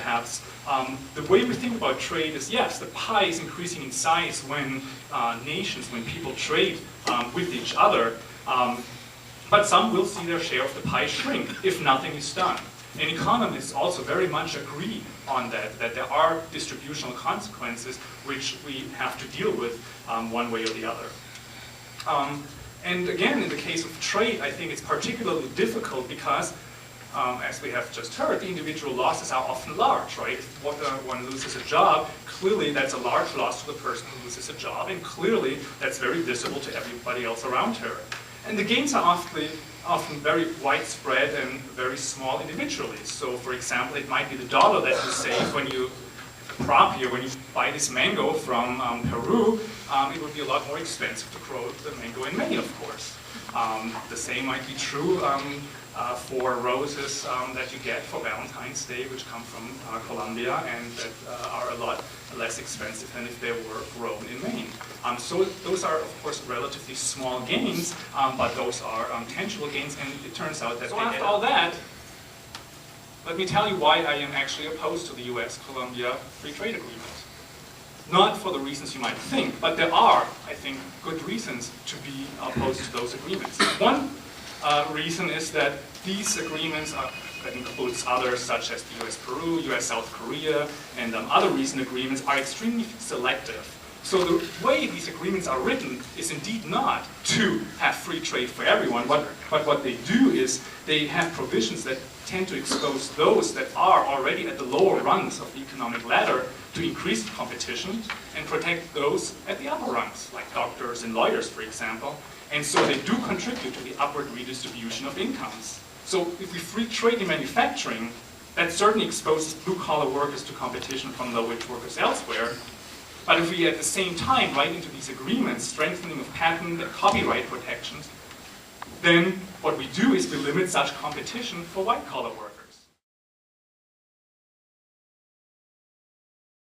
perhaps. The way we think about trade is, yes, the pie is increasing in size when when people trade with each other, but some will see their share of the pie shrink if nothing is done. And economists also very much agree on that there are distributional consequences which we have to deal with one way or the other. And again, in the case of trade, I think it's particularly difficult because, as we have just heard, the individual losses are often large, right? If one loses a job, clearly that's a large loss to the person who loses a job, and clearly that's very visible to everybody else around her. And the gains are often very widespread and very small individually. So, for example, it might be the dollar that you save when you crop here, when you buy this mango from Peru, it would be a lot more expensive to grow the mango in Maine, of course. The same might be true for roses that you get for Valentine's Day, which come from Colombia and that are a lot less expensive than if they were grown in Maine. So those are, of course, relatively small gains, but those are tangible gains, and it turns out that after all that, let me tell you why I am actually opposed to the US-Colombia Free Trade Agreement. Not for the reasons you might think, but there are, I think, good reasons to be opposed to those agreements. One reason is that these agreements, that includes others such as the US-Peru, US-South Korea, and other recent agreements, are extremely selective. So the way these agreements are written is indeed not to have free trade for everyone, but what they do is they have provisions that tend to expose those that are already at the lower rungs of the economic ladder to increased competition and protect those at the upper rungs, like doctors and lawyers, for example. And so they do contribute to the upward redistribution of incomes. So if we free trade in manufacturing, that certainly exposes blue-collar workers to competition from low-wage workers elsewhere. But if we at the same time write into these agreements strengthening of patent and copyright protections, then what we do is we limit such competition for white-collar workers.